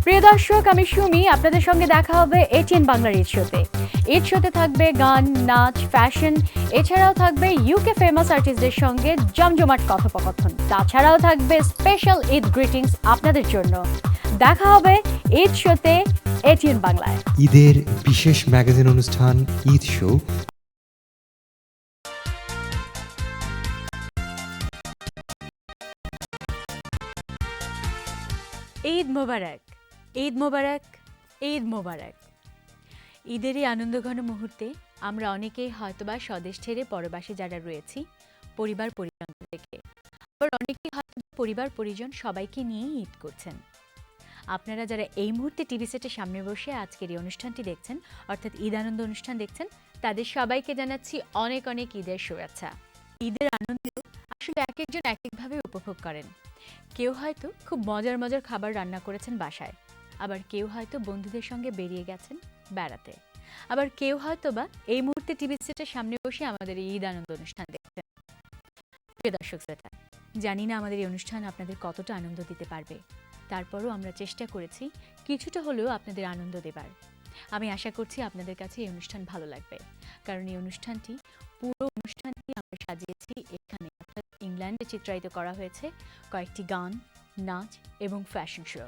প্রিয় দর্শক, আমি সুমি। আপনাদের সঙ্গে দেখা হবে এটিএন বাংলার ঈদ শোতে। ঈদ শোতে থাকবে গান, নাচ, ফ্যাশন, এছাড়াও থাকবে ইউকে ফেমাস আর্টিস্টদের সঙ্গে জমজমাট কথোপকথন। তাছাড়াও থাকবে স্পেশাল ঈদ গ্রিটিংস আপনাদের জন্য। দেখা হবে ঈদ শোতে এটিএন বাংলায়। ঈদের বিশেষ ম্যাগাজিন অনুষ্ঠান ঈদ শো ঈদ মোবারক, ঈদ মোবারক, ঈদ মোবারক। ঈদের এই আনন্দঘন মুহূর্তে আমরা অনেকেই হয়তোবা স্বদেশ ছেড়ে পরবাসী যারা রয়েছি পরিবার পরিজন থেকে, আবার অনেকেই হয়তো পরিবার পরিজন সবাইকে নিয়েই ঈদ করছেন। আপনারা যারা এই মুহূর্তে টিভি সেটের সামনে বসে আজকের এই অনুষ্ঠানটি দেখছেন, অর্থাৎ ঈদ আনন্দ অনুষ্ঠান দেখছেন, তাদের সবাইকে জানাচ্ছি অনেক অনেক ঈদের শুভেচ্ছা। ঈদের আনন্দ আসলে এক একজন এক একভাবে উপভোগ করেন। কেউ হয়তো খুব মজার মজার খাবার রান্না করেছেন বাসায়, আবার কেউ হয়তো বন্ধুদের সঙ্গে বেরিয়ে গেছেন বেড়াতে, আবার কেউ হয়তো বা এই মুহূর্তে টিভি সেটের সামনে বসে আমাদের এই ঈদ আনন্দ অনুষ্ঠান দেখছেন। প্রিয় দর্শক শ্রোতা, জানি না আমাদের এই অনুষ্ঠান আপনাদের কতটা আনন্দ দিতে পারবে, তারপরও আমরা চেষ্টা করেছি কিছুটা হলেও আপনাদের আনন্দ দেবার। আমি আশা করছি আপনাদের কাছে এই অনুষ্ঠান ভালো লাগবে, কারণ এই অনুষ্ঠানটি পুরো অনুষ্ঠানটি আমরা সাজিয়েছি এখানে, অর্থাৎ ইংল্যান্ডে চিত্রায়িত করা হয়েছে কয়েকটি গান, নাচ এবং ফ্যাশন শো।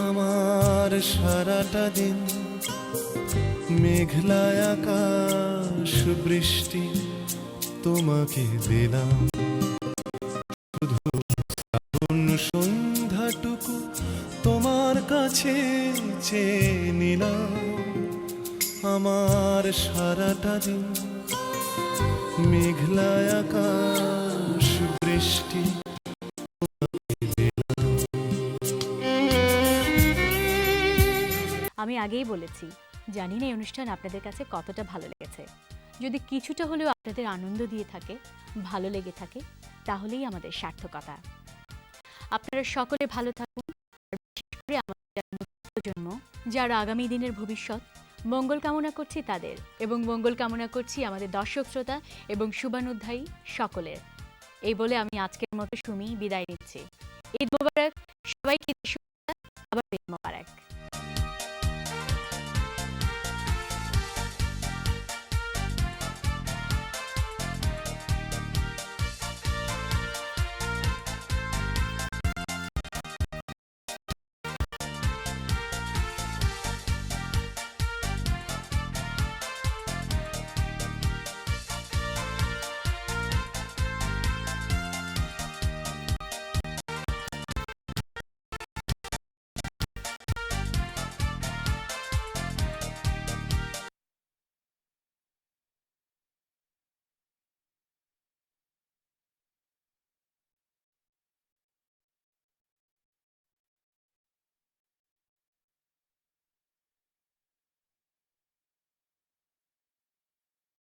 আমার সারাটা দিন মেঘলায় আকাশ বৃষ্টি তোমাকে দিলাম, শুধু শ্রাবণ সন্ধ্যাটুকু তোমার কাছে চেয়ে নিলাম। আমার সারাটা দিন মেঘলায় আকাশ বৃষ্টি। আমি আগেই বলেছি, জানি না এই অনুষ্ঠান আপনাদের কাছে কতটা ভালো লেগেছে। যদি কিছুটা হলেও আপনাদের আনন্দ দিয়ে থাকে, ভালো লেগে থাকে, তাহলেই আমাদের সার্থকতা। আপনারা সকলে ভালো থাকুন, আর বিশেষ করে আমাদের প্রজন্ম যারা আগামী দিনের ভবিষ্যৎ, মঙ্গল কামনা করছি তাদের, এবং মঙ্গল কামনা করছি আমাদের দর্শক শ্রোতা এবং শুভানুধ্যায়ী সকলের। এই বলে আমি আজকের মতো সুমি বিদায় নিচ্ছি। ঈদ মোবারক, সবাইকে